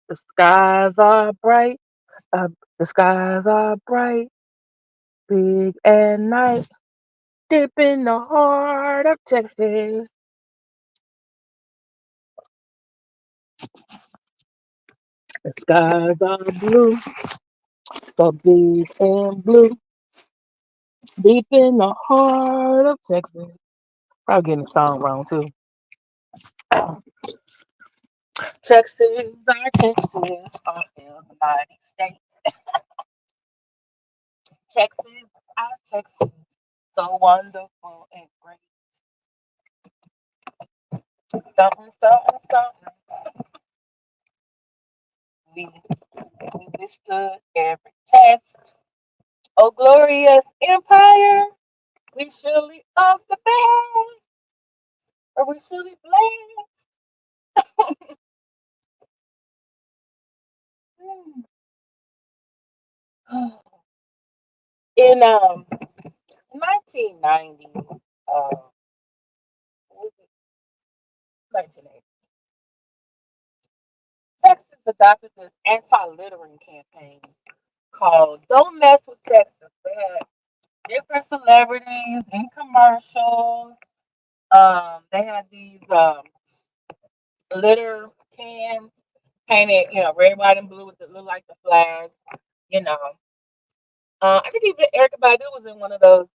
The skies are bright. The skies are bright, big and night, deep in the heart of Texas. The skies are blue, so big and blue, deep in the heart of Texas. Probably getting the song wrong too. Texas, our Texas, our mighty state. Texas, our Texas, so wonderful and great. Something, something, something. We, we withstood every test. Oh, glorious empire, we surely of the best, or we surely blessed. In 1990, what was it 1980, Texas adopted this anti-littering campaign called "Don't Mess with Texas." They had different celebrities in commercials. They had these litter cans painted, red, white, and blue with the look like the flag. You know, I think even Erica Badu was in one of those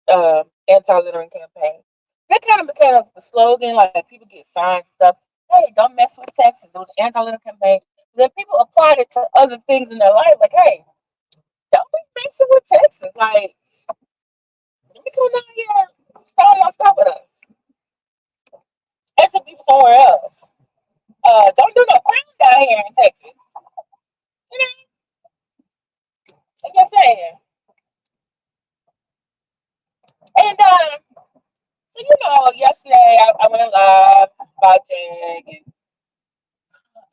anti-littering campaigns. That kind of became the slogan. Like people get signs and stuff. Hey, don't mess with Texas. It was an anti-litter campaign. Then people applied it to other things in their life. Like, hey, don't be messing with Texas. Like, let me come down here, start my stuff with us. It should be somewhere else. Don't do no crime down here in Texas. You know, I'm just saying. And so yesterday I went live about Jag, and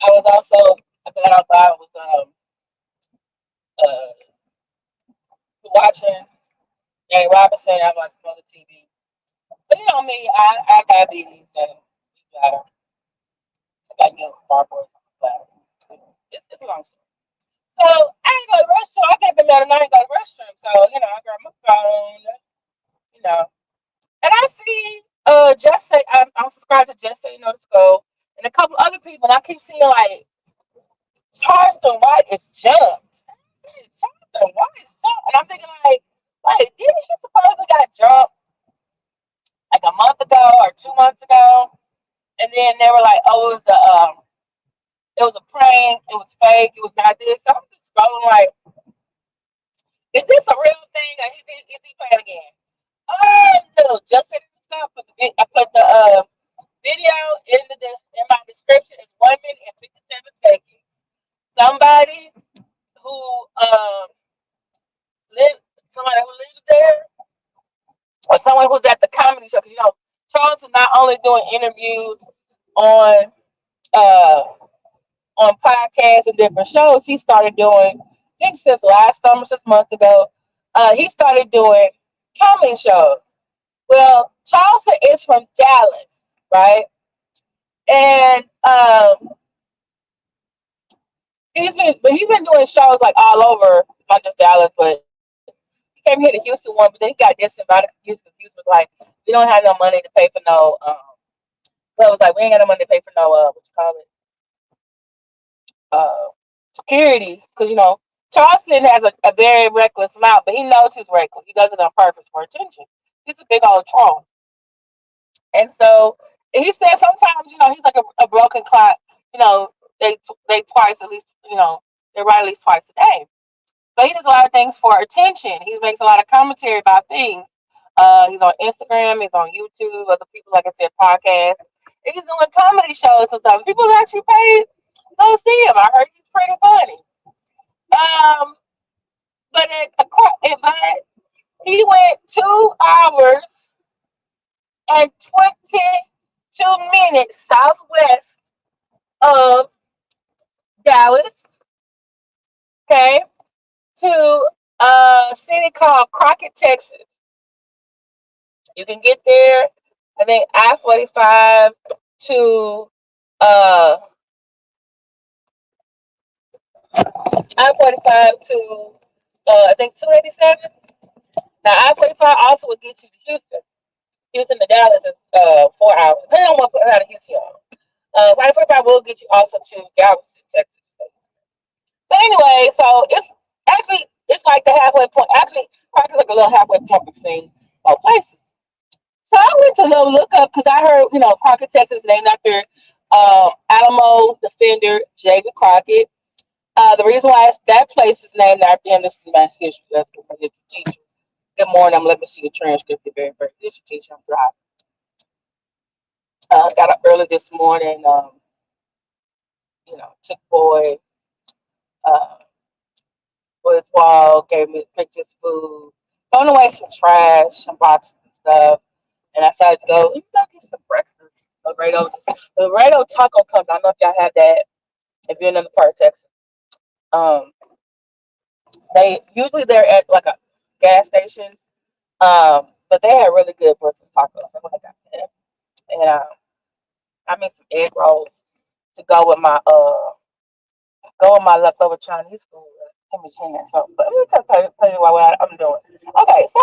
I was also after that I was uh watching Jay Robinson. I watched some other TV. So me, I got these and we got I got you far boys on the platter. It's a long story. So I ain't go to the restroom. I can't be mad and I ain't go to the restroom. So I grabbed my phone. You know, and I see just say I'm subscribed to Just Say No to Go and a couple other people, and I keep seeing like Charleston White is jumped. Charleston White is jumped, and I'm thinking like didn't he supposedly got jumped like a month ago or 2 months ago? And then they were like, oh, it was a prank, it was fake, it was not this. So I'm just scrolling like, is this a real thing? Or is he playing again? Oh no, just say the stuff. I put the video in my description. It's 1 minute and 57 seconds. Somebody who live somebody who lives there, or someone who's at the comedy show. Because Charles is not only doing interviews on uh on podcasts and different shows. He started doing, I think since last summer, 6 months ago, he started doing comedy shows. Well, Charleston is from Dallas, right? And he's been doing shows like all over, not just Dallas, but he came here to Houston one, but then he got disinvited from Houston because Houston was like, we don't have no money to pay for no so it was like we ain't got no money to pay for no what you call it security, because Charleston has a very reckless mouth, but he knows he's reckless. He does it on purpose for attention. He's a big old troll, and so he said sometimes he's like a broken clock. They twice at least. They write at least twice a day. But he does a lot of things for attention. He makes a lot of commentary about things. He's on Instagram. He's on YouTube. Other people, like I said, podcasts. And he's doing comedy shows and stuff. People actually pay to go see him. I heard he's pretty funny. Um, but he went 2 hours and 22 minutes southwest of Dallas, okay, to a city called Crockett, Texas. You can get there, I think I-45 to Uh, I-45 to I think 287. Now I-45 also will get you to Houston. Houston to Dallas is 4 hours, depending on what part of Houston you're on. I-45 will get you also to Galveston, Texas. But anyway, so it's like the halfway point. Actually, probably like a little halfway point between both places. So I went to look up because I heard, Crockett, Texas, named after Alamo defender J.B. Crockett. The reason why that place is named after him, this is my history. That's good for history teacher. Good morning. I'm let me see the transcript. The very first history teacher. I'm driving. Got up early this morning. Took uh, boy's wall, gave me picked his food, thrown away some trash, some boxes and stuff. And I decided to go, let me go get some breakfast. Laredo Taco Company. I don't know if y'all have that if you're in another part of Texas. Um, they're at like a gas station. But they had really good breakfast tacos. I went and got them. And I made some egg rolls to go with my leftover Chinese food. Give me a chance. So, but let me tell you what I'm doing. Okay, so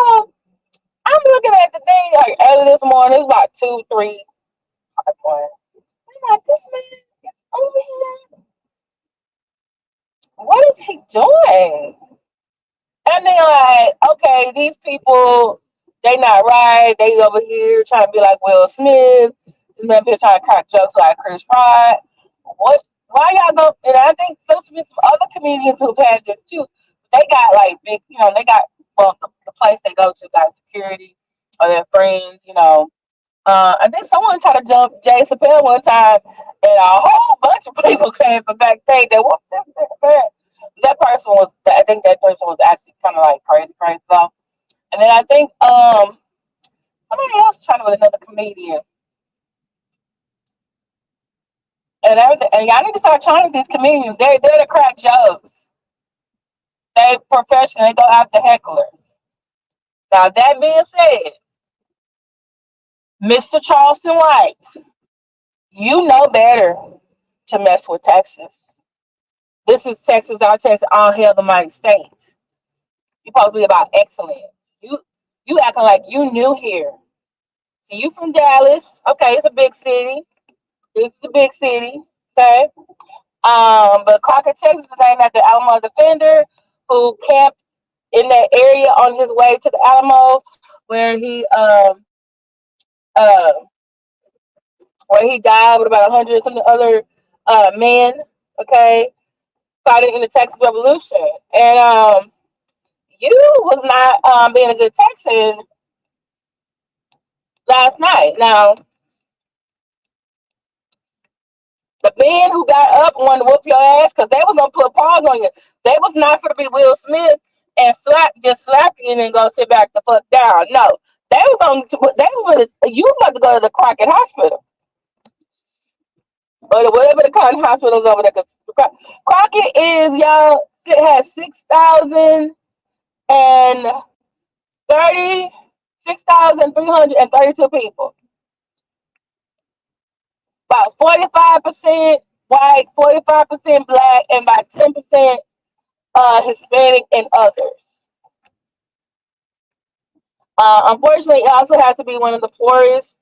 I'm looking at the thing like early this morning. It's about 2, 3 o'clock. I'm like, this man is over here. What is he doing? And then like, okay, these people, they not right. They over here trying to be like Will Smith. This man here trying to crack jokes like Chris Rock. What? Why y'all go? And I think there's been some other comedians who've had this too. They got like big, they got the place they go to got security or their friends. I think someone tried to jump Jay Chappelle one time, and a whole bunch of people came from backstage. They whooped that. I think that person was actually kind of like crazy though. And then I think somebody else trying to with another comedian and everything. And y'all need to start trying with these comedians. They're to crack jokes. They professional. They go after hecklers. Now that being said, Mr. Charleston White, you know better to mess with Texas. This is Texas, our Texas, all hail the mighty states. You're supposed to be about excellence. You acting like you new here. See, you from Dallas. Okay, it's a big city. This is a big city. Okay. But Crockett, Texas is named after Alamo defender who camped in that area on his way to the Alamo where uh he died with about 100 and something other men, okay, fighting in the Texas Revolution. And you was not being a good Texan last night. Now, the men who got up wanted to whoop your ass because they was gonna put paws on you. They was not for to be Will Smith and slap you and then go sit back the fuck down. No, they were going to. They were. You about to go to the Crockett Hospital or whatever the kind of hospitals over there. Cause Crockett is y'all. It has 6,332 people. About 45% white, 45% black, and about 10% Hispanic and others. Unfortunately, it also has to be one of the poorest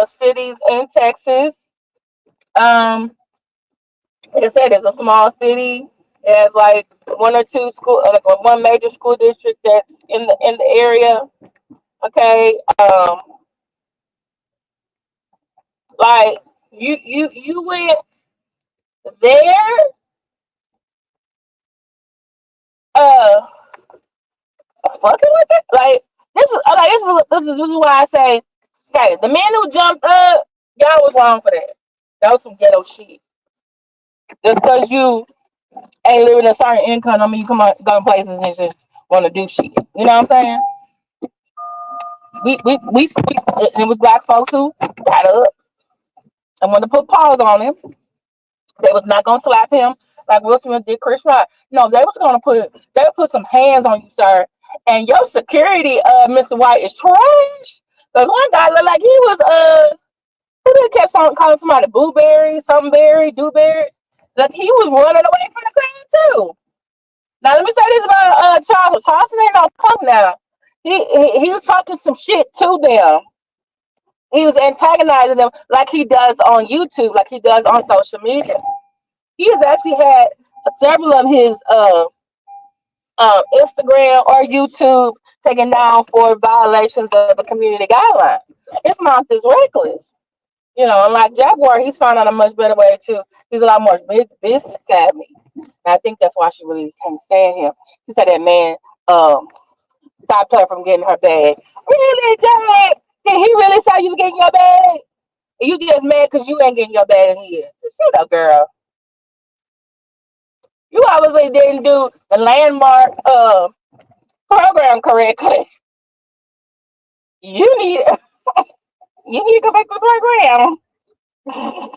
cities in Texas. Like I said, it's a small city. It has like one or two school, like one major school district that's in the area. Okay, like you went there, uh, fucking with it. Like this is okay. This is why I say, okay, the man who jumped up, y'all was wrong for that. That was some ghetto shit. Just because you ain't living a certain income, I mean, you come on, go to places and just want to do shit. You know what I'm saying? We it was black folks who got up and wanted to put paws on him. They was not gonna slap him like Will Smith did Chris Rock. No, they would put some hands on you, sir. And your security, Mr. White, is trash. Because one guy looked like he was Who did kept on calling somebody Booberry, something berry, Dewberry? Like he was running away from the crowd too. Now let me say this about Charles. Charleston ain't no punk now. He was talking some shit to them. He was antagonizing them like he does on YouTube, like he does on social media. He has actually had several of his Instagram or YouTube taken down for violations of the community guidelines. His mouth is reckless. You know, and like Jaguar, he's found out a much better way too. He's a lot more business savvy. And I think that's why she really can't stand him. She said that man stopped her from getting her bag. Really, Jag? Did he really say you were getting your bag? And you just mad because you ain't getting your bag and he is. Shut up, girl. You obviously didn't do the landmark program correctly. You need you need to go back to the program.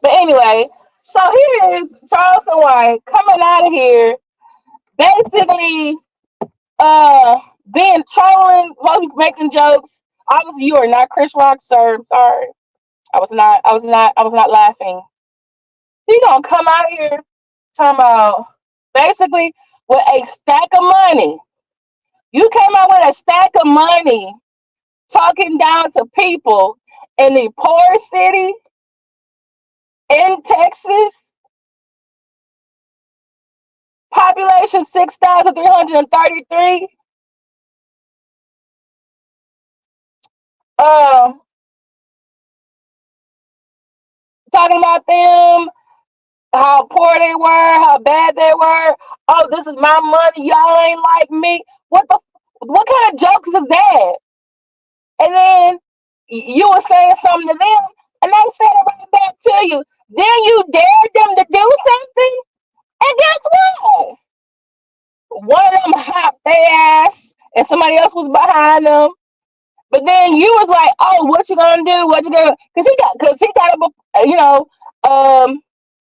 But anyway, so here is Charleston White coming out of here, basically being trolling, making jokes. Obviously, you are not Chris Rock, sir. I'm sorry. I was not laughing. He gonna come out here talking about basically with a stack of money. You came out with a stack of money talking down to people in the poor city in Texas, population 6,333. Uh, Talking about them, how poor they were, how bad they were. Oh, this is my money. Y'all ain't like me. What kind of jokes is that? And then you were saying something to them, and they said it right back to you. Then you dared them to do something, and guess what? One of them hopped their ass, and somebody else was behind them. But then you was like, "Oh, what you gonna do? What you gonna?" Because he got a,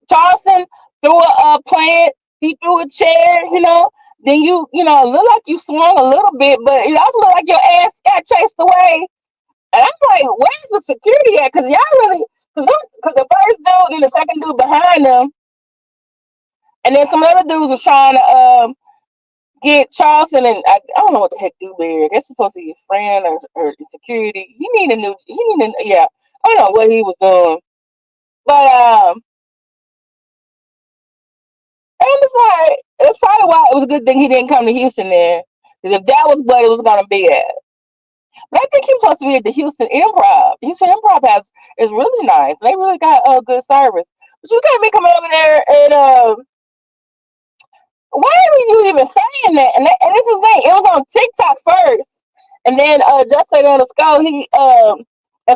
Charleston threw a plant. He threw a chair. Then look like you swung a little bit, but it also looked like your ass got chased away. And I'm like, where's the security at? Because y'all really, because the first dude and the second dude behind them, and then some other dudes were trying to get Charleston, and I don't know what the heck Dewberry. I guess it's supposed to be his friend or security. Yeah. I don't know what he was doing, but and it's like it's probably why it was a good thing he didn't come to Houston then, because if that was what it was gonna be at. But I think he was supposed to be at the Houston Improv. Houston Improv is really nice. They really got good service. But you can't be coming over there and why were you even saying that? And this is the thing. It was on TikTok first, and then just say on the skull, he and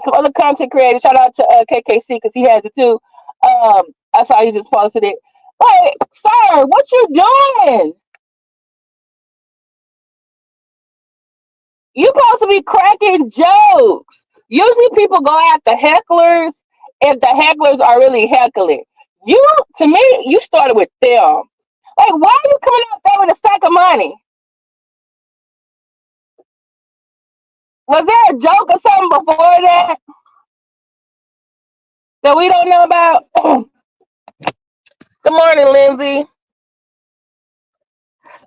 some other content creators. Shout out to KKC because he has it too. I saw he just posted it. Like, sir, what you doing? You supposed to be cracking jokes. Usually people go after hecklers if the hecklers are really heckling. To me, you started with them. Like, why are you coming out there with a stack of money? Was there a joke or something before that we don't know about? Good morning, Lindsay.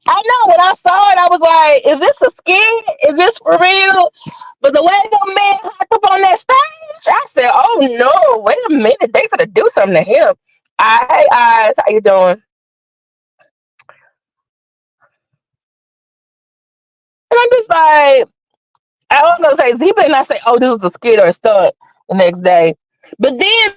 I know when I saw it, I was like, is this a skit? Is this for real? But the way the man hopped up on that stage, I said, oh no, wait a minute. They finna do something to him. Hey, Eyes, how you doing? And I'm just like, I was gonna say, he better not say, oh, this was a skit or a stunt the next day. But then